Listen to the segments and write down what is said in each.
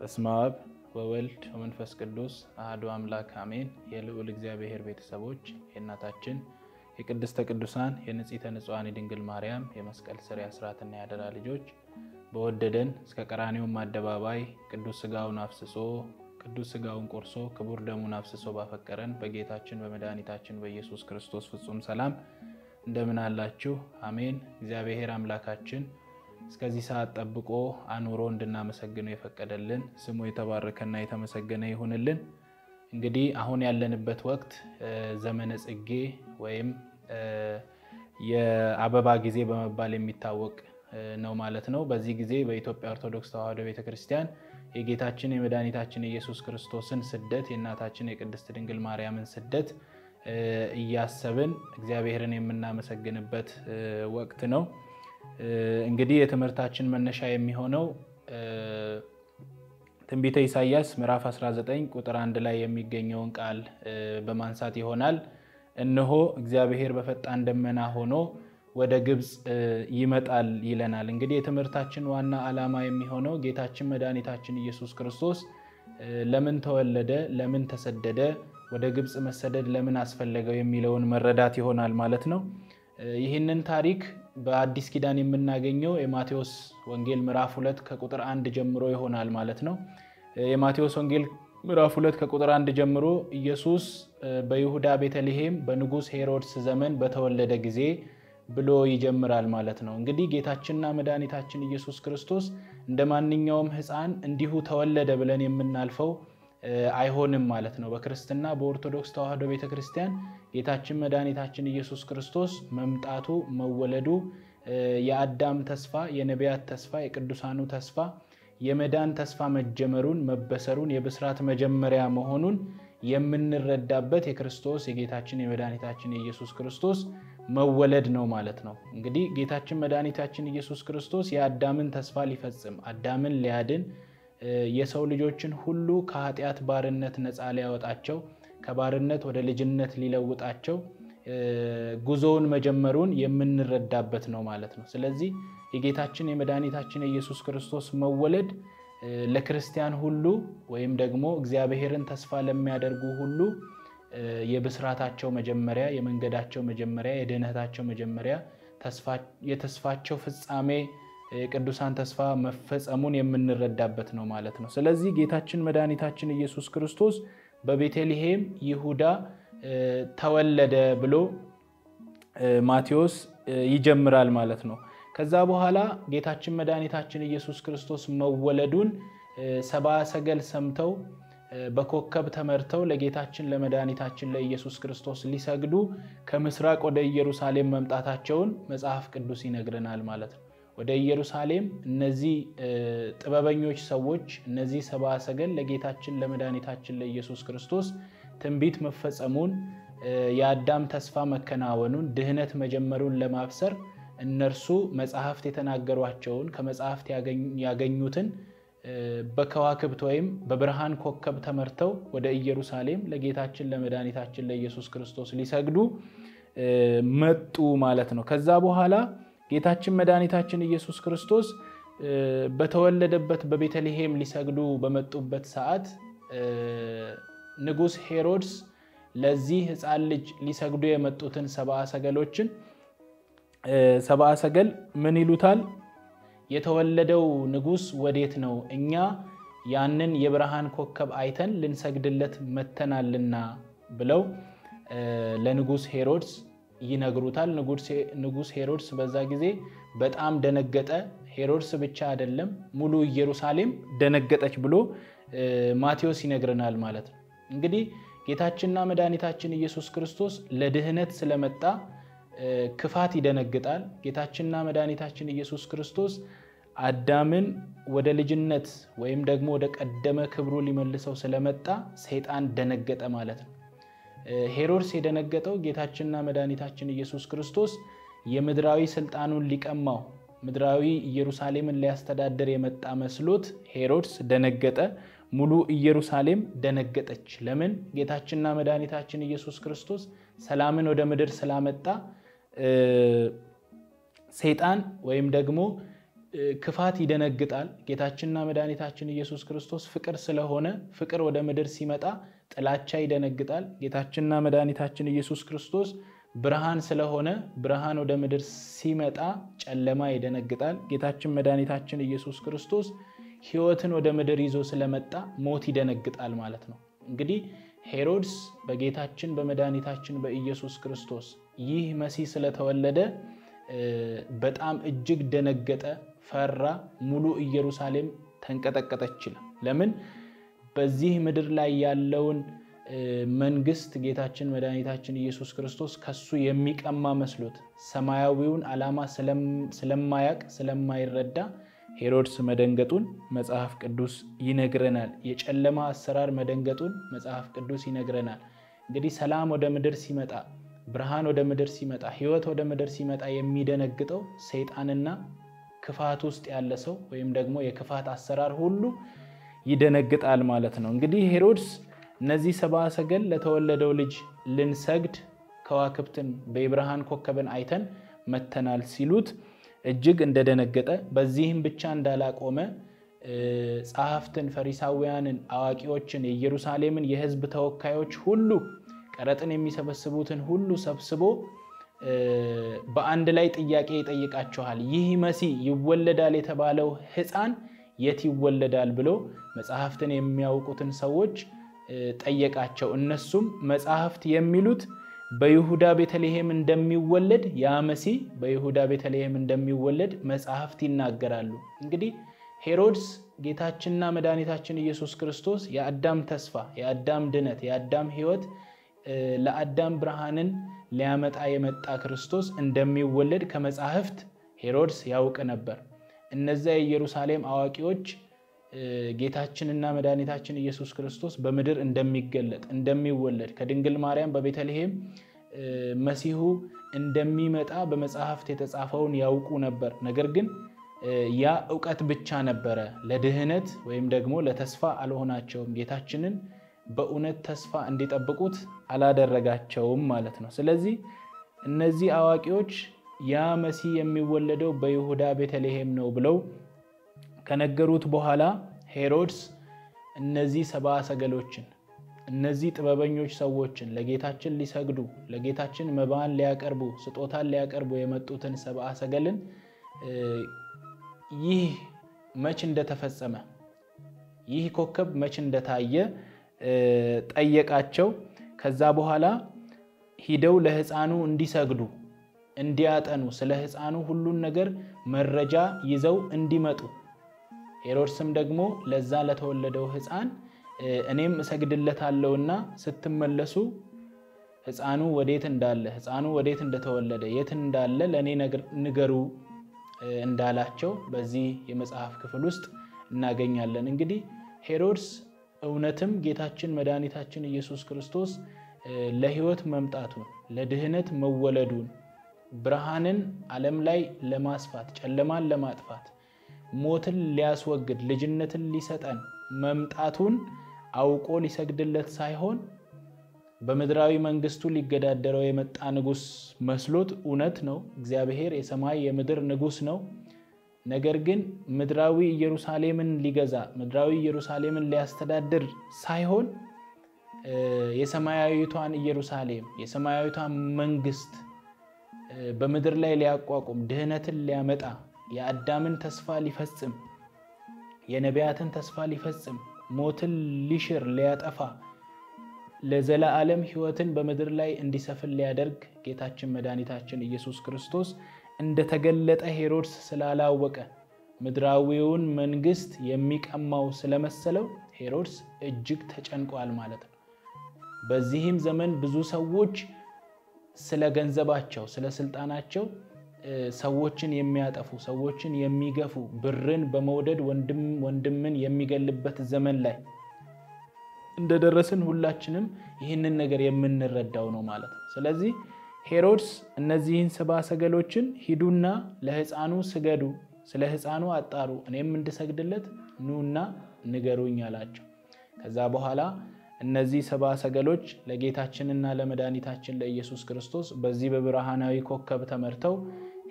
በስመ አብ ወወልድ ወመንፈስ ቅዱስ አሐዱ አምላክ አሜን። የልዑል እግዚአብሔር ቤተሰቦች የእናታችን የቅድስተ ቅዱሳን የንጽሕተ ንጹሐን የድንግል ማርያም የመስቀል ስር የአስራትና ያደራ ልጆች በወደደን እስከ ቀራንዮም አደባባይ ቅዱስ ሥጋውን አፍስሶ ቅዱስ ሥጋውን ቆርሶ ክቡር ደሙን አፍስሶ ባፈቀረን በጌታችን በመድኃኒታችን በኢየሱስ ክርስቶስ ፍጹም ሰላም እንደምን አላችሁ? አሜን። እግዚአብሔር አምላካችን እስከዚህ ሰዓት ጠብቆ አኑሮ እንድናመሰግነው የፈቀደልን ስሙ የተባረከና የተመሰገነ ይሁንልን። እንግዲህ አሁን ያለንበት ወቅት ዘመነ ጽጌ ወይም የአበባ ጊዜ በመባል የሚታወቅ ነው ማለት ነው። በዚህ ጊዜ በኢትዮጵያ ኦርቶዶክስ ተዋሕዶ ቤተክርስቲያን የጌታችን የመድኃኒታችን ኢየሱስ ክርስቶስን ስደት የእናታችን የቅድስት ድንግል ማርያምን ስደት እያሰብን እግዚአብሔርን የምናመሰግንበት ወቅት ነው። እንግዲህ የትምህርታችን መነሻ የሚሆነው ትንቢተ ኢሳይያስ ምዕራፍ 19 ቁጥር 1 ላይ የሚገኘውን ቃል በማንሳት ይሆናል። እነሆ እግዚአብሔር በፈጣን ደመና ሆኖ ወደ ግብጽ ይመጣል ይለናል። እንግዲህ የትምህርታችን ዋና ዓላማ የሚሆነው ጌታችን መድኃኒታችን ኢየሱስ ክርስቶስ ለምን ተወለደ፣ ለምን ተሰደደ፣ ወደ ግብጽ መሰደድ ለምን አስፈለገው የሚለውን መረዳት ይሆናል ማለት ነው። ይህንን ታሪክ በአዲስ ኪዳን የምናገኘው የማቴዎስ ወንጌል ምዕራፍ 2 ከቁጥር 1 ጀምሮ ይሆናል ማለት ነው። የማቴዎስ ወንጌል ምዕራፍ 2 ከቁጥር 1 ጀምሮ ኢየሱስ በይሁዳ ቤተልሔም በንጉስ ሄሮድስ ዘመን በተወለደ ጊዜ ብሎ ይጀምራል ማለት ነው። እንግዲህ ጌታችንና መድኃኒታችን ኢየሱስ ክርስቶስ እንደማንኛውም ሕፃን እንዲሁ ተወለደ ብለን የምናልፈው አይሆንም ማለት ነው። በክርስትና በኦርቶዶክስ ተዋሕዶ ቤተክርስቲያን ጌታችን መድኃኒታችን ኢየሱስ ክርስቶስ መምጣቱ መወለዱ የአዳም ተስፋ፣ የነቢያት ተስፋ፣ የቅዱሳኑ ተስፋ፣ የመዳን ተስፋ መጀመሩን መበሰሩን የብስራት መጀመሪያ መሆኑን የምንረዳበት የክርስቶስ የጌታችን የመድኃኒታችን የኢየሱስ ክርስቶስ መወለድ ነው ማለት ነው። እንግዲህ ጌታችን መድኃኒታችን ኢየሱስ ክርስቶስ የአዳምን ተስፋ ሊፈጽም አዳምን ሊያድን የሰው ልጆችን ሁሉ ከኃጢአት ባርነት ነፃ ሊያወጣቸው ከባርነት ወደ ልጅነት ሊለውጣቸው ጉዞውን መጀመሩን የምንረዳበት ነው ማለት ነው። ስለዚህ የጌታችን የመድኃኒታችን የኢየሱስ ክርስቶስ መወለድ ለክርስቲያን ሁሉ ወይም ደግሞ እግዚአብሔርን ተስፋ ለሚያደርጉ ሁሉ የብስራታቸው መጀመሪያ፣ የመንገዳቸው መጀመሪያ፣ የድህነታቸው መጀመሪያ፣ የተስፋቸው ፍጻሜ የቅዱሳን ተስፋ መፈጸሙን የምንረዳበት ነው ማለት ነው። ስለዚህ ጌታችን መድኃኒታችን ኢየሱስ ክርስቶስ በቤተልሔም ይሁዳ ተወለደ ብሎ ማቴዎስ ይጀምራል ማለት ነው። ከዛ በኋላ ጌታችን መድኃኒታችን ኢየሱስ ክርስቶስ መወለዱን ሰብአ ሰገል ሰምተው በኮከብ ተመርተው ለጌታችን ለመድኃኒታችን ለኢየሱስ ክርስቶስ ሊሰግዱ ከምስራቅ ወደ ኢየሩሳሌም መምጣታቸውን መጽሐፍ ቅዱስ ይነግረናል ማለት ነው። ወደ ኢየሩሳሌም እነዚህ ጥበበኞች ሰዎች እነዚህ ሰብአ ሰገል ለጌታችን ለመድኃኒታችን ለኢየሱስ ክርስቶስ ትንቢት መፈጸሙን የአዳም ተስፋ መከናወኑን ድህነት መጀመሩን ለማብሰር እነርሱ መጽሐፍት የተናገሯቸውን ከመጽሐፍት ያገኙትን በከዋክብት ወይም በብርሃን ኮከብ ተመርተው ወደ ኢየሩሳሌም ለጌታችን ለመድኃኒታችን ለኢየሱስ ክርስቶስ ሊሰግዱ መጡ ማለት ነው። ከዛ በኋላ ጌታችን መድኃኒታችን ኢየሱስ ክርስቶስ በተወለደበት በቤተልሔም ሊሰግዱ በመጡበት ሰዓት ንጉስ ሄሮድስ ለዚህ ሕፃን ልጅ ሊሰግዱ የመጡትን ሰብአ ሰገሎችን ሰብአ ሰገል ምን ይሉታል? የተወለደው ንጉስ ወዴት ነው? እኛ ያንን የብርሃን ኮከብ አይተን ልንሰግድለት መተናልና ብለው ለንጉስ ሄሮድስ ይነግሩታል። ንጉስ ሄሮድስ በዛ ጊዜ በጣም ደነገጠ። ሄሮድስ ብቻ አይደለም ሙሉ ኢየሩሳሌም ደነገጠች ብሎ ማቴዎስ ይነግረናል ማለት ነው። እንግዲህ ጌታችንና መድኃኒታችን ኢየሱስ ክርስቶስ ለድህነት ስለመጣ ክፋት ይደነግጣል። ጌታችንና መድኃኒታችን ኢየሱስ ክርስቶስ አዳምን ወደ ልጅነት ወይም ደግሞ ወደ ቀደመ ክብሩ ሊመልሰው ስለመጣ ሰይጣን ደነገጠ ማለት ነው። ሄሮድስ የደነገጠው ጌታችንና መድኃኒታችን ኢየሱስ ክርስቶስ የምድራዊ ስልጣኑን ሊቀማው ምድራዊ ኢየሩሳሌምን ሊያስተዳድር የመጣ መስሎት ሄሮድስ ደነገጠ። ሙሉ ኢየሩሳሌም ደነገጠች። ለምን? ጌታችንና መድኃኒታችን ኢየሱስ ክርስቶስ ሰላምን ወደ ምድር ስላመጣ ሰይጣን ወይም ደግሞ ክፋት ይደነግጣል። ጌታችንና መድኃኒታችን ኢየሱስ ክርስቶስ ፍቅር ስለሆነ ፍቅር ወደ ምድር ሲመጣ ጥላቻ ይደነግጣል። ጌታችንና መድኃኒታችን ኢየሱስ ክርስቶስ ብርሃን ስለሆነ ብርሃን ወደ ምድር ሲመጣ ጨለማ ይደነግጣል። ጌታችን መድኃኒታችን ኢየሱስ ክርስቶስ ሕይወትን ወደ ምድር ይዞ ስለመጣ ሞት ይደነግጣል ማለት ነው። እንግዲህ ሄሮድስ በጌታችን በመድኃኒታችን በኢየሱስ ክርስቶስ ይህ መሲህ ስለተወለደ በጣም እጅግ ደነገጠ፣ ፈራ። ሙሉ ኢየሩሳሌም ተንቀጠቀጠች። ለምን? በዚህ ምድር ላይ ያለውን መንግስት ጌታችን መድኃኒታችን ኢየሱስ ክርስቶስ ከሱ የሚቀማ መስሎት ሰማያዊውን ዓላማ ስለማያቅ ስለማይረዳ ሄሮድስ መደንገጡን መጽሐፍ ቅዱስ ይነግረናል። የጨለማ አሰራር መደንገጡን መጽሐፍ ቅዱስ ይነግረናል። እንግዲህ ሰላም ወደ ምድር ሲመጣ፣ ብርሃን ወደ ምድር ሲመጣ፣ ሕይወት ወደ ምድር ሲመጣ የሚደነግጠው ሰይጣንና ክፋት ውስጥ ያለ ሰው ወይም ደግሞ የክፋት አሰራር ሁሉ ይደነግጣል ማለት ነው። እንግዲህ ሄሮድስ እነዚህ ሰብአ ሰገል ለተወለደው ልጅ ልንሰግድ ከዋክብትን በብርሃን ኮከብን አይተን መተናል ሲሉት እጅግ እንደደነገጠ፣ በዚህም ብቻ እንዳላቆመ ጸሐፍትን፣ ፈሪሳውያንን፣ አዋቂዎችን፣ የኢየሩሳሌምን የሕዝብ ተወካዮች ሁሉ ቀረጥን የሚሰበስቡትን ሁሉ ሰብስቦ በአንድ ላይ ጥያቄ ይጠይቃቸዋል። ይህ መሲህ ይወለዳል የተባለው ሕፃን የት ይወለዳል ብሎ መጽሐፍትን የሚያውቁትን ሰዎች ጠየቃቸው። እነሱም መጽሐፍት የሚሉት በይሁዳ ቤተልሔም እንደሚወለድ፣ ያ መሲህ በይሁዳ ቤተልሔም እንደሚወለድ መጽሐፍት ይናገራሉ። እንግዲህ ሄሮድስ ጌታችንና መድኃኒታችን ኢየሱስ ክርስቶስ የአዳም ተስፋ፣ የአዳም ድነት፣ የአዳም ሕይወት ለአዳም ብርሃንን ሊያመጣ የመጣ ክርስቶስ እንደሚወለድ ከመጽሐፍት ሄሮድስ ያውቅ ነበር። እነዚያ የኢየሩሳሌም አዋቂዎች ጌታችንና መድኃኒታችን ኢየሱስ ክርስቶስ በምድር እንደሚገለጥ እንደሚወለድ ከድንግል ማርያም በቤተልሔም መሲሁ እንደሚመጣ በመጽሐፍት የተጻፈውን ያውቁ ነበር። ነገር ግን ያ ዕውቀት ብቻ ነበረ፣ ለድህነት ወይም ደግሞ ለተስፋ አልሆናቸውም። ጌታችንን በእውነት ተስፋ እንዲጠብቁት አላደረጋቸውም ማለት ነው። ስለዚህ እነዚህ አዋቂዎች ያ መሲህ የሚወለደው በይሁዳ ቤተልሔም ነው ብለው ከነገሩት በኋላ ሄሮድስ እነዚህ ሰብአ ሰገሎችን፣ እነዚህ ጥበበኞች ሰዎችን ለጌታችን ሊሰግዱ ለጌታችን መባን ሊያቀርቡ ስጦታን ሊያቀርቡ የመጡትን ሰብአ ሰገልን ይህ መች እንደተፈጸመ ይህ ኮከብ መች እንደታየ ጠየቃቸው። ከዛ በኋላ ሂደው ለሕፃኑ እንዲሰግዱ እንዲያጠኑ ስለ ሕፃኑ ሁሉን ነገር መረጃ ይዘው እንዲመጡ ሄሮድስም ደግሞ ለዛ ለተወለደው ሕፃን እኔም እሰግድለታለሁና ስትመለሱ ሕፃኑ ወዴት እንዳለ ሕፃኑ ወዴት እንደተወለደ የት እንዳለ ለኔ ንገሩ እንዳላቸው በዚህ የመጽሐፍ ክፍል ውስጥ እናገኛለን። እንግዲህ ሄሮድስ እውነትም ጌታችን መድኃኒታችን ኢየሱስ ክርስቶስ ለሕይወት መምጣቱን ለድህነት መወለዱን ብርሃንን ዓለም ላይ ለማስፋት ጨለማን ለማጥፋት ሞትን ሊያስወግድ ልጅነትን ሊሰጠን መምጣቱን አውቆ ሊሰግድለት ሳይሆን በምድራዊ መንግስቱ ሊገዳደረው የመጣ ንጉስ መስሎት፣ እውነት ነው እግዚአብሔር የሰማይ የምድር ንጉስ ነው። ነገር ግን ምድራዊ ኢየሩሳሌምን ሊገዛ ምድራዊ ኢየሩሳሌምን ሊያስተዳድር ሳይሆን የሰማያዊቷን ኢየሩሳሌም የሰማያዊቷን መንግስት በምድር ላይ ሊያቋቁም ድህነትን ሊያመጣ የአዳምን ተስፋ ሊፈጽም የነቢያትን ተስፋ ሊፈጽም ሞትን ሊሽር ሊያጠፋ ለዘላለም ሕይወትን በምድር ላይ እንዲሰፍን ሊያደርግ ጌታችን መድኃኒታችን ኢየሱስ ክርስቶስ እንደተገለጠ ሄሮድስ ስላላወቀ ምድራዊውን መንግስት የሚቀማው ስለመሰለው ሄሮድስ እጅግ ተጨንቋል ማለት ነው። በዚህም ዘመን ብዙ ሰዎች ስለ ገንዘባቸው ስለ ስልጣናቸው ሰዎችን የሚያጠፉ ሰዎችን የሚገፉ ብርን በመውደድ ወንድምን የሚገልበት ዘመን ላይ እንደደረስን ሁላችንም ይህንን ነገር የምንረዳው ነው ማለት ነው። ስለዚህ ሄሮድስ እነዚህን ሰብአ ሰገሎችን ሂዱና ለሕፃኑ ስገዱ፣ ስለ ሕፃኑ አጣሩ፣ እኔም እንድሰግድለት ኑና ንገሩኝ አላቸው። ከዛ በኋላ እነዚህ ሰብአ ሰገሎች ለጌታችንና ለመድኃኒታችን ለኢየሱስ ክርስቶስ በዚህ በብርሃናዊ ኮከብ ተመርተው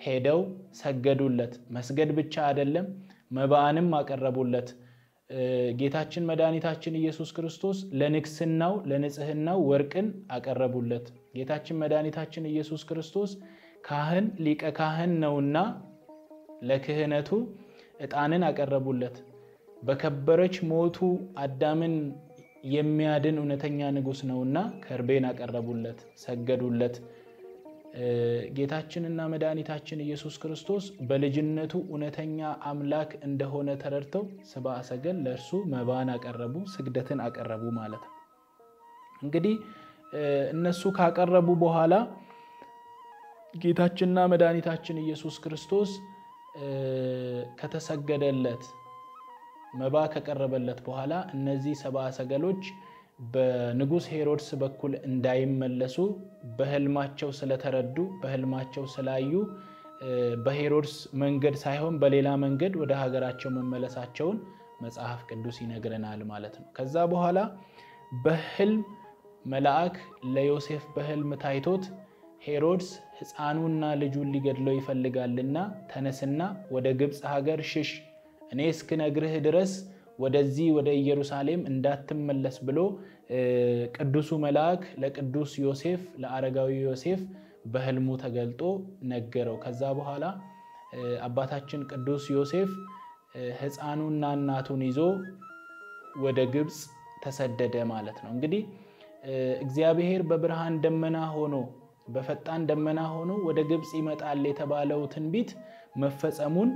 ሄደው ሰገዱለት። መስገድ ብቻ አይደለም መባንም አቀረቡለት። ጌታችን መድኃኒታችን ኢየሱስ ክርስቶስ ለንግስናው ለንጽህናው ወርቅን አቀረቡለት። ጌታችን መድኃኒታችን ኢየሱስ ክርስቶስ ካህን ሊቀ ካህን ነውና ለክህነቱ ዕጣንን አቀረቡለት። በከበረች ሞቱ አዳምን የሚያድን እውነተኛ ንጉስ ነውና ከርቤን አቀረቡለት፣ ሰገዱለት። ጌታችንና መድኃኒታችን ኢየሱስ ክርስቶስ በልጅነቱ እውነተኛ አምላክ እንደሆነ ተረድተው ሰብአ ሰገል ለእርሱ መባን አቀረቡ፣ ስግደትን አቀረቡ ማለት ነው። እንግዲህ እነሱ ካቀረቡ በኋላ ጌታችንና መድኃኒታችን ኢየሱስ ክርስቶስ ከተሰገደለት መባ ከቀረበለት በኋላ እነዚህ ሰብአ ሰገሎች በንጉስ ሄሮድስ በኩል እንዳይመለሱ በህልማቸው ስለተረዱ በህልማቸው ስላዩ በሄሮድስ መንገድ ሳይሆን በሌላ መንገድ ወደ ሀገራቸው መመለሳቸውን መጽሐፍ ቅዱስ ይነግረናል ማለት ነው። ከዛ በኋላ በህልም መልአክ ለዮሴፍ በህልም ታይቶት ሄሮድስ ሕፃኑና ልጁን ሊገድለው ይፈልጋልና ተነስና ወደ ግብጽ ሀገር ሽሽ፣ እኔ እስክነግርህ ድረስ ወደዚህ ወደ ኢየሩሳሌም እንዳትመለስ ብሎ ቅዱሱ መልአክ ለቅዱስ ዮሴፍ ለአረጋዊ ዮሴፍ በህልሙ ተገልጦ ነገረው። ከዛ በኋላ አባታችን ቅዱስ ዮሴፍ ሕፃኑና እናቱን ይዞ ወደ ግብጽ ተሰደደ ማለት ነው። እንግዲህ እግዚአብሔር በብርሃን ደመና ሆኖ በፈጣን ደመና ሆኖ ወደ ግብጽ ይመጣል የተባለው ትንቢት መፈጸሙን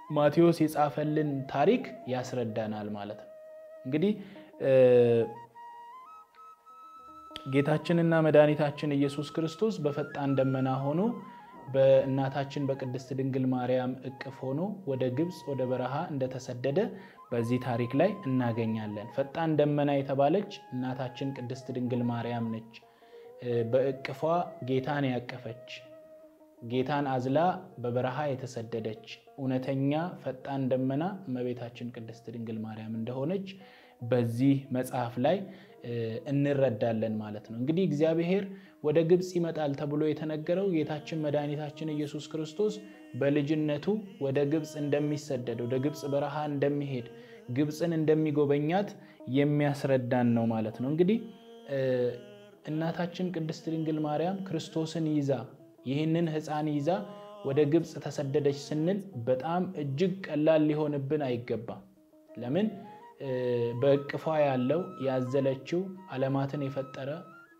ማቴዎስ የጻፈልን ታሪክ ያስረዳናል ማለት ነው። እንግዲህ ጌታችንና መድኃኒታችን ኢየሱስ ክርስቶስ በፈጣን ደመና ሆኖ በእናታችን በቅድስት ድንግል ማርያም እቅፍ ሆኖ ወደ ግብጽ ወደ በረሃ እንደተሰደደ በዚህ ታሪክ ላይ እናገኛለን። ፈጣን ደመና የተባለች እናታችን ቅድስት ድንግል ማርያም ነች። በእቅፏ ጌታን ያቀፈች ጌታን አዝላ በበረሃ የተሰደደች እውነተኛ ፈጣን ደመና እመቤታችን ቅድስት ድንግል ማርያም እንደሆነች በዚህ መጽሐፍ ላይ እንረዳለን ማለት ነው። እንግዲህ እግዚአብሔር ወደ ግብጽ ይመጣል ተብሎ የተነገረው ጌታችን መድኃኒታችን ኢየሱስ ክርስቶስ በልጅነቱ ወደ ግብጽ እንደሚሰደድ ወደ ግብጽ በረሃ እንደሚሄድ ግብጽን እንደሚጎበኛት የሚያስረዳን ነው ማለት ነው። እንግዲህ እናታችን ቅድስት ድንግል ማርያም ክርስቶስን ይዛ ይህንን ሕፃን ይዛ ወደ ግብጽ ተሰደደች ስንል በጣም እጅግ ቀላል ሊሆንብን አይገባም። ለምን? በእቅፏ ያለው ያዘለችው ዓለማትን የፈጠረ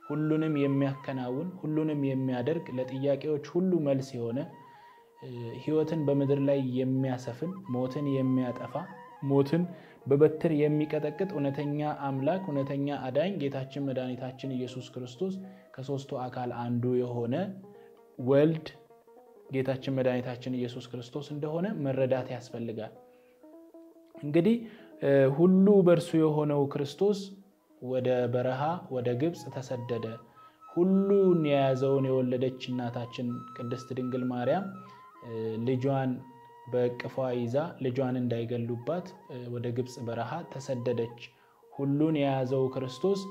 ሁሉንም የሚያከናውን ሁሉንም የሚያደርግ ለጥያቄዎች ሁሉ መልስ የሆነ ሕይወትን በምድር ላይ የሚያሰፍን ሞትን የሚያጠፋ ሞትን በበትር የሚቀጠቅጥ እውነተኛ አምላክ እውነተኛ አዳኝ ጌታችን መድኃኒታችን ኢየሱስ ክርስቶስ ከሦስቱ አካል አንዱ የሆነ ወልድ ጌታችን መድኃኒታችን ኢየሱስ ክርስቶስ እንደሆነ መረዳት ያስፈልጋል። እንግዲህ ሁሉ በእርሱ የሆነው ክርስቶስ ወደ በረሃ ወደ ግብጽ ተሰደደ። ሁሉን የያዘውን የወለደች እናታችን ቅድስት ድንግል ማርያም ልጇን በእቅፏ ይዛ ልጇን እንዳይገሉባት ወደ ግብጽ በረሃ ተሰደደች። ሁሉን የያዘው ክርስቶስ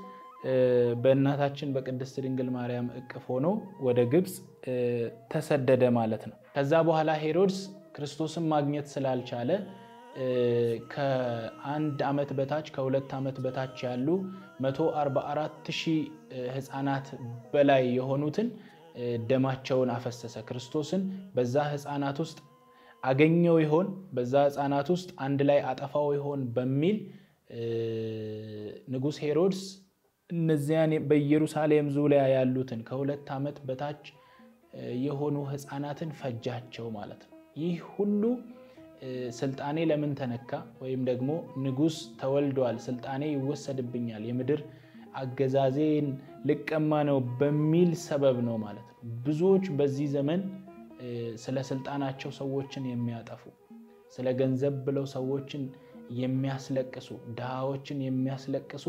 በእናታችን በቅድስት ድንግል ማርያም እቅፍ ሆኖ ወደ ግብጽ ተሰደደ ማለት ነው። ከዛ በኋላ ሄሮድስ ክርስቶስን ማግኘት ስላልቻለ ከአንድ ዓመት በታች ከሁለት ዓመት በታች ያሉ 144,000 ሕፃናት በላይ የሆኑትን ደማቸውን አፈሰሰ። ክርስቶስን በዛ ሕፃናት ውስጥ አገኘው ይሆን በዛ ሕፃናት ውስጥ አንድ ላይ አጠፋው ይሆን በሚል ንጉስ ሄሮድስ እነዚያን በኢየሩሳሌም ዙሪያ ያሉትን ከሁለት ዓመት በታች የሆኑ ሕፃናትን ፈጃቸው ማለት ነው። ይህ ሁሉ ስልጣኔ ለምን ተነካ ወይም ደግሞ ንጉስ ተወልዷል ስልጣኔ ይወሰድብኛል የምድር አገዛዜን ልቀማ ነው በሚል ሰበብ ነው ማለት ነው። ብዙዎች በዚህ ዘመን ስለ ስልጣናቸው ሰዎችን የሚያጠፉ ስለ ገንዘብ ብለው ሰዎችን የሚያስለቅሱ ድሃዎችን የሚያስለቅሱ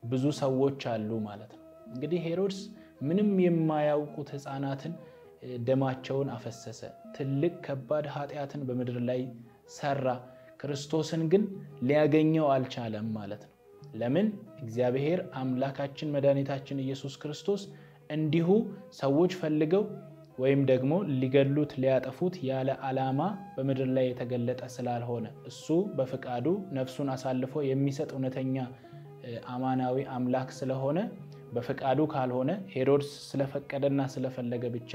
ብዙ ሰዎች አሉ ማለት ነው። እንግዲህ ሄሮድስ ምንም የማያውቁት ሕፃናትን ደማቸውን አፈሰሰ። ትልቅ ከባድ ኃጢአትን በምድር ላይ ሰራ። ክርስቶስን ግን ሊያገኘው አልቻለም ማለት ነው። ለምን? እግዚአብሔር አምላካችን መድኃኒታችን ኢየሱስ ክርስቶስ እንዲሁ ሰዎች ፈልገው ወይም ደግሞ ሊገሉት ሊያጠፉት ያለ ዓላማ በምድር ላይ የተገለጠ ስላልሆነ እሱ በፍቃዱ ነፍሱን አሳልፎ የሚሰጥ እውነተኛ አማናዊ አምላክ ስለሆነ በፍቃዱ ካልሆነ ሄሮድስ ስለፈቀደና ስለፈለገ ብቻ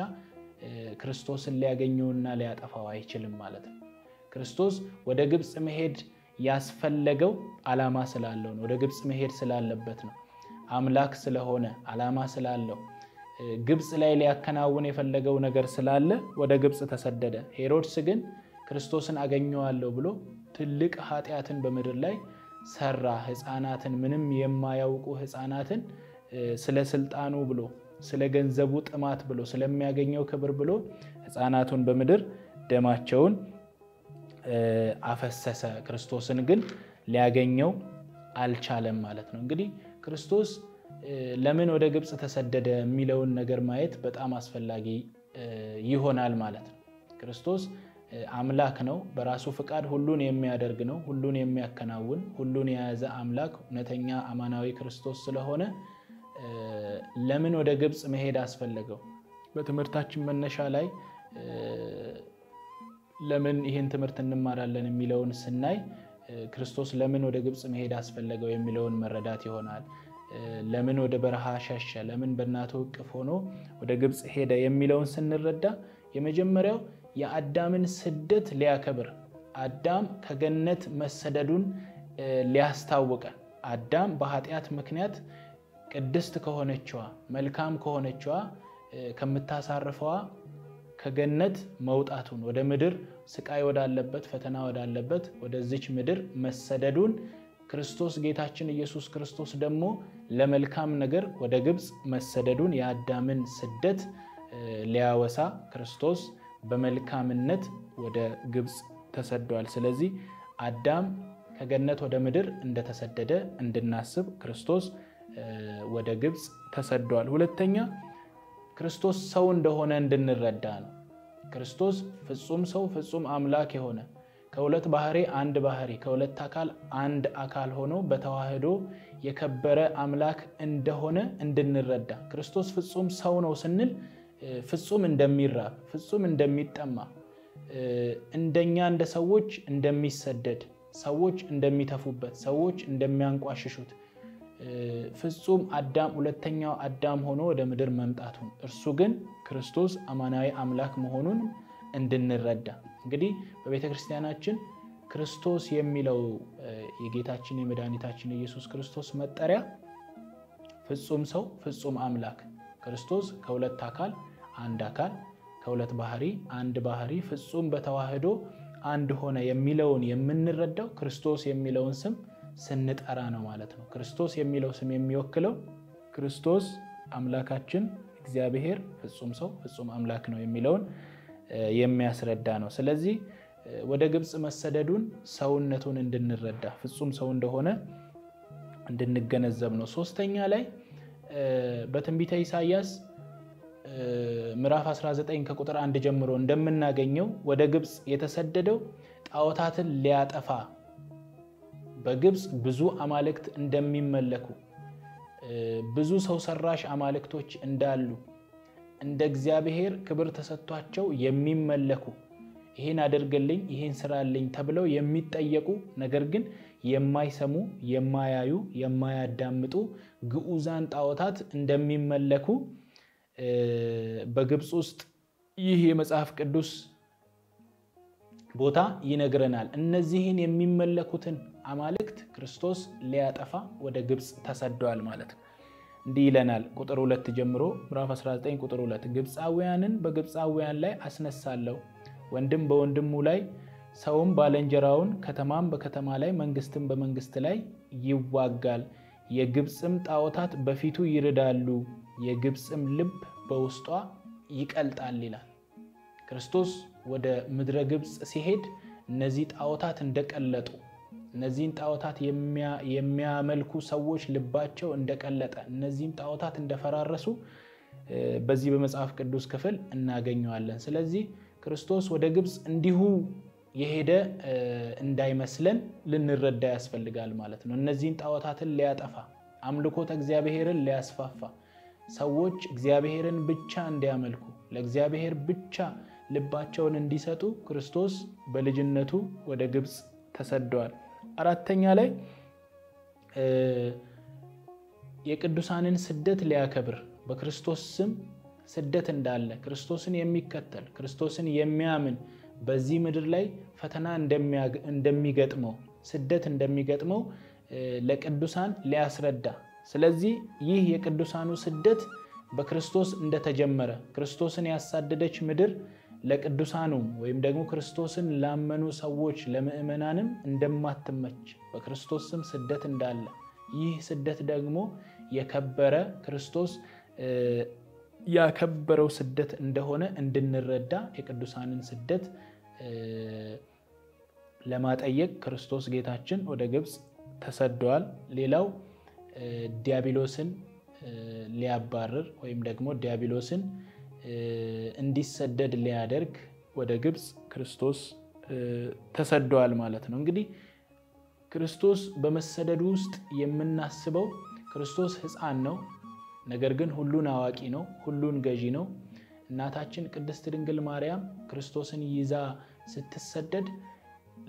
ክርስቶስን ሊያገኘውና ሊያጠፋው አይችልም ማለት ነው። ክርስቶስ ወደ ግብጽ መሄድ ያስፈለገው ዓላማ ስላለው ነው። ወደ ግብጽ መሄድ ስላለበት ነው። አምላክ ስለሆነ ዓላማ ስላለው ግብጽ ላይ ሊያከናውን የፈለገው ነገር ስላለ ወደ ግብጽ ተሰደደ። ሄሮድስ ግን ክርስቶስን አገኘዋለሁ ብሎ ትልቅ ኃጢአትን በምድር ላይ ሰራ። ሕፃናትን ምንም የማያውቁ ሕፃናትን ስለ ስልጣኑ ብሎ ስለ ገንዘቡ ጥማት ብሎ ስለሚያገኘው ክብር ብሎ ሕፃናቱን በምድር ደማቸውን አፈሰሰ። ክርስቶስን ግን ሊያገኘው አልቻለም ማለት ነው። እንግዲህ ክርስቶስ ለምን ወደ ግብጽ ተሰደደ የሚለውን ነገር ማየት በጣም አስፈላጊ ይሆናል ማለት ነው። ክርስቶስ አምላክ ነው። በራሱ ፍቃድ ሁሉን የሚያደርግ ነው። ሁሉን የሚያከናውን ሁሉን የያዘ አምላክ እውነተኛ አማናዊ ክርስቶስ ስለሆነ ለምን ወደ ግብጽ መሄድ አስፈለገው? በትምህርታችን መነሻ ላይ ለምን ይህን ትምህርት እንማራለን የሚለውን ስናይ ክርስቶስ ለምን ወደ ግብጽ መሄድ አስፈለገው የሚለውን መረዳት ይሆናል። ለምን ወደ በረሃ ሸሸ? ለምን በእናቱ እቅፍ ሆኖ ወደ ግብጽ ሄደ የሚለውን ስንረዳ የመጀመሪያው የአዳምን ስደት ሊያከብር፣ አዳም ከገነት መሰደዱን ሊያስታውቀን፣ አዳም በኃጢአት ምክንያት ቅድስት ከሆነችዋ መልካም ከሆነችዋ ከምታሳርፈዋ ከገነት መውጣቱን ወደ ምድር ስቃይ ወዳለበት ፈተና ወዳለበት ወደዚች ምድር መሰደዱን ክርስቶስ ጌታችን ኢየሱስ ክርስቶስ ደግሞ ለመልካም ነገር ወደ ግብጽ መሰደዱን የአዳምን ስደት ሊያወሳ ክርስቶስ በመልካምነት ወደ ግብጽ ተሰዷል። ስለዚህ አዳም ከገነት ወደ ምድር እንደተሰደደ እንድናስብ ክርስቶስ ወደ ግብጽ ተሰዷል። ሁለተኛ ክርስቶስ ሰው እንደሆነ እንድንረዳ ነው። ክርስቶስ ፍጹም ሰው ፍጹም አምላክ የሆነ ከሁለት ባህሪ አንድ ባህሪ ከሁለት አካል አንድ አካል ሆኖ በተዋህዶ የከበረ አምላክ እንደሆነ እንድንረዳ። ክርስቶስ ፍጹም ሰው ነው ስንል ፍጹም እንደሚራብ፣ ፍጹም እንደሚጠማ፣ እንደኛ እንደ ሰዎች እንደሚሰደድ፣ ሰዎች እንደሚተፉበት፣ ሰዎች እንደሚያንቋሽሹት ፍጹም አዳም ሁለተኛው አዳም ሆኖ ወደ ምድር መምጣቱን እርሱ ግን ክርስቶስ አማናዊ አምላክ መሆኑን እንድንረዳ። እንግዲህ በቤተ ክርስቲያናችን ክርስቶስ የሚለው የጌታችን የመድኃኒታችን ኢየሱስ ክርስቶስ መጠሪያ ፍጹም ሰው ፍጹም አምላክ ክርስቶስ ከሁለት አካል አንድ አካል ከሁለት ባህሪ አንድ ባህሪ ፍጹም በተዋህዶ አንድ ሆነ የሚለውን የምንረዳው ክርስቶስ የሚለውን ስም ስንጠራ ነው ማለት ነው። ክርስቶስ የሚለው ስም የሚወክለው ክርስቶስ አምላካችን እግዚአብሔር ፍጹም ሰው ፍጹም አምላክ ነው የሚለውን የሚያስረዳ ነው። ስለዚህ ወደ ግብጽ መሰደዱን ሰውነቱን እንድንረዳ ፍጹም ሰው እንደሆነ እንድንገነዘብ ነው። ሶስተኛ ላይ በትንቢተ ኢሳይያስ ምዕራፍ 19 ከቁጥር 1 ጀምሮ እንደምናገኘው ወደ ግብጽ የተሰደደው ጣዖታትን ሊያጠፋ በግብጽ ብዙ አማልክት እንደሚመለኩ ብዙ ሰው ሰራሽ አማልክቶች እንዳሉ እንደ እግዚአብሔር ክብር ተሰጥቷቸው የሚመለኩ ይሄን አድርግልኝ ይሄን ስራልኝ ተብለው የሚጠየቁ ነገር ግን የማይሰሙ የማያዩ የማያዳምጡ ግዑዛን ጣዖታት እንደሚመለኩ በግብጽ ውስጥ ይህ የመጽሐፍ ቅዱስ ቦታ ይነግረናል። እነዚህን የሚመለኩትን አማልክት ክርስቶስ ሊያጠፋ ወደ ግብጽ ተሰዷል ማለት ነው። እንዲህ ይለናል ቁጥር 2 ጀምሮ ምዕራፍ 19 ቁጥር 2 ግብጻውያንን በግብጻውያን ላይ አስነሳለሁ፣ ወንድም በወንድሙ ላይ፣ ሰውም ባልንጀራውን፣ ከተማም በከተማ ላይ፣ መንግስትም በመንግስት ላይ ይዋጋል። የግብጽም ጣዖታት በፊቱ ይርዳሉ፣ የግብጽም ልብ በውስጧ ይቀልጣል ይላል። ክርስቶስ ወደ ምድረ ግብጽ ሲሄድ እነዚህ ጣዖታት እንደቀለጡ እነዚህን ጣዖታት የሚያመልኩ ሰዎች ልባቸው እንደቀለጠ እነዚህም ጣዖታት እንደፈራረሱ በዚህ በመጽሐፍ ቅዱስ ክፍል እናገኘዋለን። ስለዚህ ክርስቶስ ወደ ግብጽ እንዲሁ የሄደ እንዳይመስለን ልንረዳ ያስፈልጋል ማለት ነው። እነዚህን ጣዖታትን ሊያጠፋ አምልኮተ እግዚአብሔርን ሊያስፋፋ ሰዎች እግዚአብሔርን ብቻ እንዲያመልኩ ለእግዚአብሔር ብቻ ልባቸውን እንዲሰጡ ክርስቶስ በልጅነቱ ወደ ግብጽ ተሰደዋል። አራተኛ ላይ የቅዱሳንን ስደት ሊያከብር በክርስቶስ ስም ስደት እንዳለ ክርስቶስን የሚከተል ክርስቶስን የሚያምን በዚህ ምድር ላይ ፈተና እንደሚገጥመው ስደት እንደሚገጥመው ለቅዱሳን ሊያስረዳ ስለዚህ ይህ የቅዱሳኑ ስደት በክርስቶስ እንደተጀመረ ክርስቶስን ያሳደደች ምድር ለቅዱሳኑ ወይም ደግሞ ክርስቶስን ላመኑ ሰዎች ለምእመናንም እንደማትመች በክርስቶስ ስም ስደት እንዳለ ይህ ስደት ደግሞ የከበረ ክርስቶስ ያከበረው ስደት እንደሆነ እንድንረዳ የቅዱሳንን ስደት ለማጠየቅ ክርስቶስ ጌታችን ወደ ግብጽ ተሰደዋል። ሌላው ዲያብሎስን ሊያባርር ወይም ደግሞ ዲያብሎስን እንዲሰደድ ሊያደርግ ወደ ግብጽ ክርስቶስ ተሰደዋል ማለት ነው። እንግዲህ ክርስቶስ በመሰደዱ ውስጥ የምናስበው ክርስቶስ ሕፃን ነው፣ ነገር ግን ሁሉን አዋቂ ነው፣ ሁሉን ገዢ ነው። እናታችን ቅድስት ድንግል ማርያም ክርስቶስን ይዛ ስትሰደድ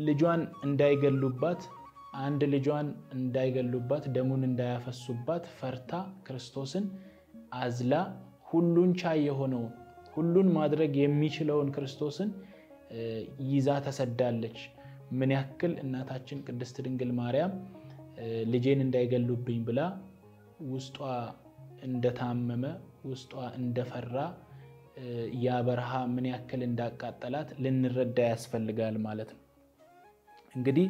ልጇን እንዳይገሉባት አንድ ልጇን እንዳይገሉባት ደሙን እንዳያፈሱባት ፈርታ ክርስቶስን አዝላ ሁሉን ቻይ የሆነውን ሁሉን ማድረግ የሚችለውን ክርስቶስን ይዛ ተሰዳለች። ምን ያክል እናታችን ቅድስት ድንግል ማርያም ልጄን እንዳይገሉብኝ ብላ ውስጧ እንደታመመ ውስጧ እንደፈራ ያ በረሃ ምን ያክል እንዳቃጠላት ልንረዳ ያስፈልጋል ማለት ነው። እንግዲህ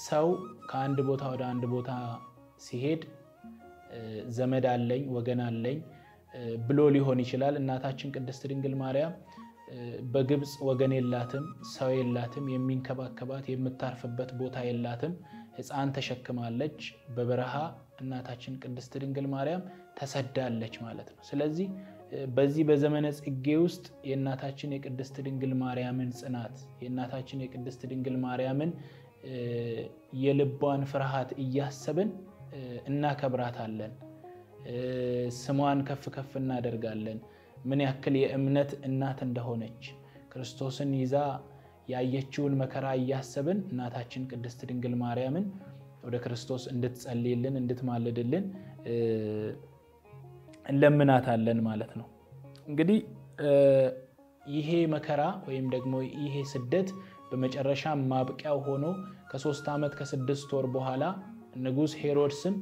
ሰው ከአንድ ቦታ ወደ አንድ ቦታ ሲሄድ ዘመድ አለኝ ወገን አለኝ ብሎ ሊሆን ይችላል። እናታችን ቅድስት ድንግል ማርያም በግብጽ ወገን የላትም፣ ሰው የላትም፣ የሚንከባከባት የምታርፍበት ቦታ የላትም። ሕፃን ተሸክማለች። በበረሃ እናታችን ቅድስት ድንግል ማርያም ተሰዳለች ማለት ነው። ስለዚህ በዚህ በዘመነ ጽጌ ውስጥ የእናታችን የቅድስት ድንግል ማርያምን ጽናት የእናታችን የቅድስት ድንግል ማርያምን የልቧን ፍርሃት እያሰብን እናከብራታለን። ስሟን ከፍ ከፍ እናደርጋለን። ምን ያክል የእምነት እናት እንደሆነች ክርስቶስን ይዛ ያየችውን መከራ እያሰብን እናታችን ቅድስት ድንግል ማርያምን ወደ ክርስቶስ እንድትጸልይልን እንድትማልድልን እንለምናታለን ማለት ነው። እንግዲህ ይሄ መከራ ወይም ደግሞ ይሄ ስደት በመጨረሻ ማብቂያው ሆኖ ከ3 ዓመት ከ6 ወር በኋላ ንጉስ ሄሮድስም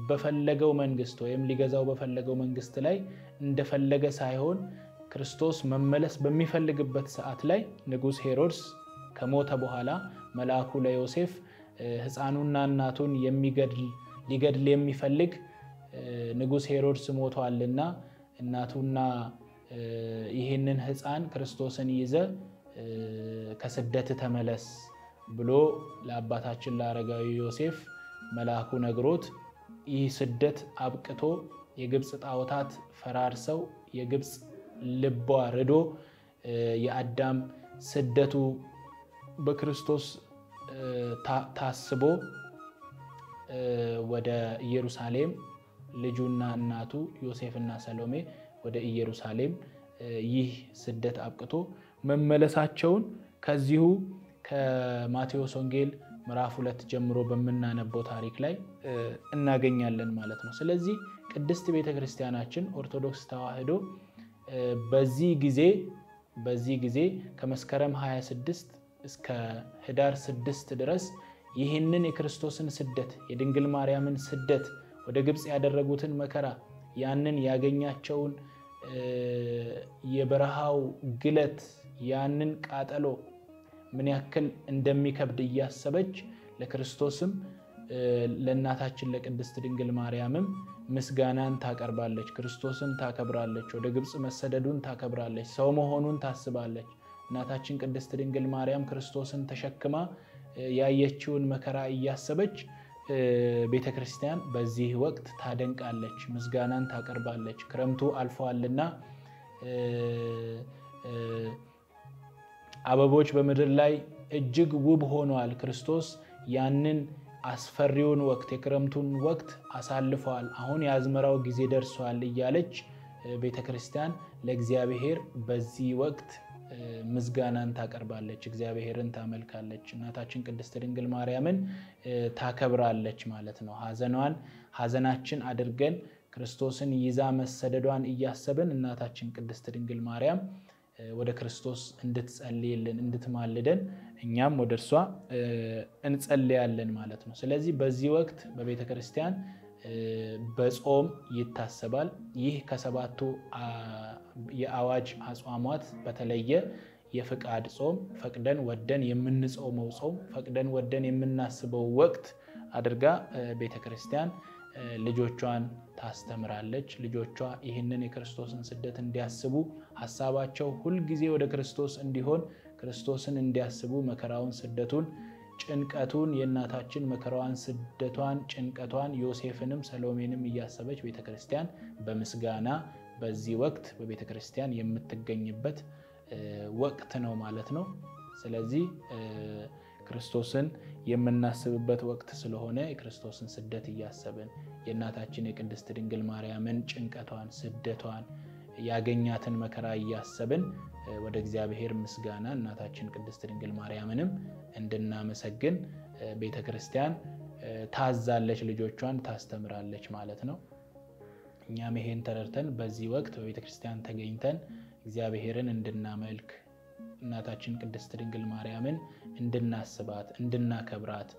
በፈለገው መንግስት ወይም ሊገዛው በፈለገው መንግስት ላይ እንደፈለገ ሳይሆን ክርስቶስ መመለስ በሚፈልግበት ሰዓት ላይ ንጉስ ሄሮድስ ከሞተ በኋላ መልአኩ ለዮሴፍ ሕፃኑና እናቱን ሊገድል የሚፈልግ ንጉስ ሄሮድስ ሞቷልና እናቱና ይሄንን ሕፃን ክርስቶስን ይዘ ከስደት ተመለስ ብሎ ለአባታችን ለአረጋዊ ዮሴፍ መልአኩ ነግሮት ይህ ስደት አብቅቶ የግብጽ ጣዖታት ፈራርሰው የግብጽ ልቧ ረዶ የአዳም ስደቱ በክርስቶስ ታስቦ ወደ ኢየሩሳሌም ልጁና እናቱ ዮሴፍና ሰሎሜ ወደ ኢየሩሳሌም ይህ ስደት አብቅቶ መመለሳቸውን ከዚሁ ከማቴዎስ ወንጌል ምዕራፍ 2 ጀምሮ በመናነበው ታሪክ ላይ እናገኛለን ማለት ነው። ስለዚህ ቅድስት ቤተክርስቲያናችን ኦርቶዶክስ ተዋሕዶ በዚህ ጊዜ ከመስከረም 26 እስከ ህዳር 6 ድረስ ይህንን የክርስቶስን ስደት የድንግል ማርያምን ስደት ወደ ግብጽ ያደረጉትን መከራ ያንን ያገኛቸውን የበረሃው ግለት ያንን ቃጠሎ ምን ያክል እንደሚከብድ እያሰበች ለክርስቶስም ለእናታችን ለቅድስት ድንግል ማርያምም ምስጋናን ታቀርባለች፣ ክርስቶስን ታከብራለች፣ ወደ ግብጽ መሰደዱን ታከብራለች፣ ሰው መሆኑን ታስባለች። እናታችን ቅድስት ድንግል ማርያም ክርስቶስን ተሸክማ ያየችውን መከራ እያሰበች ቤተክርስቲያን በዚህ ወቅት ታደንቃለች፣ ምስጋናን ታቀርባለች። ክረምቱ አልፏልና አበቦች በምድር ላይ እጅግ ውብ ሆነዋል፣ ክርስቶስ ያንን አስፈሪውን ወቅት የክረምቱን ወቅት አሳልፈዋል፣ አሁን የአዝመራው ጊዜ ደርሷል እያለች ቤተክርስቲያን ለእግዚአብሔር በዚህ ወቅት ምስጋናን ታቀርባለች፣ እግዚአብሔርን ታመልካለች፣ እናታችን ቅድስት ድንግል ማርያምን ታከብራለች ማለት ነው። ሐዘናችን አድርገን ክርስቶስን ይዛ መሰደዷን እያሰብን እናታችን ቅድስት ድንግል ማርያም ወደ ክርስቶስ እንድትጸልይልን እንድትማልደን እኛም ወደ እርሷ እንጸልያለን ማለት ነው። ስለዚህ በዚህ ወቅት በቤተክርስቲያን በጾም ይታሰባል። ይህ ከሰባቱ የአዋጅ አጽዋማት በተለየ የፍቃድ ጾም፣ ፈቅደን ወደን የምንጾመው ጾም፣ ፈቅደን ወደን የምናስበው ወቅት አድርጋ ቤተክርስቲያን ልጆቿን ታስተምራለች። ልጆቿ ይህንን የክርስቶስን ስደት እንዲያስቡ ሐሳባቸው ሁል ጊዜ ወደ ክርስቶስ እንዲሆን ክርስቶስን እንዲያስቡ መከራውን፣ ስደቱን፣ ጭንቀቱን የእናታችን መከራዋን፣ ስደቷን፣ ጭንቀቷን ዮሴፍንም ሰሎሜንም እያሰበች ቤተክርስቲያን በምስጋና በዚህ ወቅት በቤተክርስቲያን የምትገኝበት ወቅት ነው ማለት ነው። ስለዚህ ክርስቶስን የምናስብበት ወቅት ስለሆነ የክርስቶስን ስደት እያሰብን የእናታችን የቅድስት ድንግል ማርያምን ጭንቀቷን፣ ስደቷን፣ ያገኛትን መከራ እያሰብን ወደ እግዚአብሔር ምስጋና እናታችን ቅድስት ድንግል ማርያምንም እንድናመሰግን ቤተክርስቲያን ታዛለች፣ ልጆቿን ታስተምራለች ማለት ነው። እኛም ይሄን ተረድተን በዚህ ወቅት በቤተክርስቲያን ተገኝተን እግዚአብሔርን እንድናመልክ እናታችን ቅድስት ድንግል ማርያምን እንድናስባት፣ እንድናከብራት፣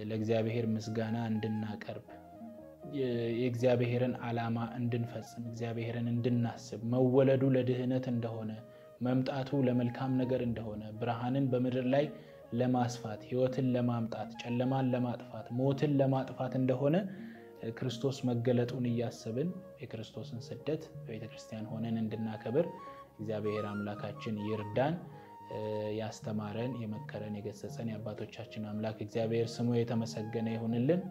ለእግዚአብሔር ምስጋና እንድናቀርብ፣ የእግዚአብሔርን ዓላማ እንድንፈጽም፣ እግዚአብሔርን እንድናስብ፣ መወለዱ ለድህነት እንደሆነ፣ መምጣቱ ለመልካም ነገር እንደሆነ፣ ብርሃንን በምድር ላይ ለማስፋት፣ ሕይወትን ለማምጣት፣ ጨለማን ለማጥፋት፣ ሞትን ለማጥፋት እንደሆነ ክርስቶስ መገለጡን እያሰብን የክርስቶስን ስደት በቤተክርስቲያን ሆነን እንድናከብር እግዚአብሔር አምላካችን ይርዳን። ያስተማረን፣ የመከረን፣ የገሰጸን የአባቶቻችን አምላክ እግዚአብሔር ስሙ የተመሰገነ ይሁንልን።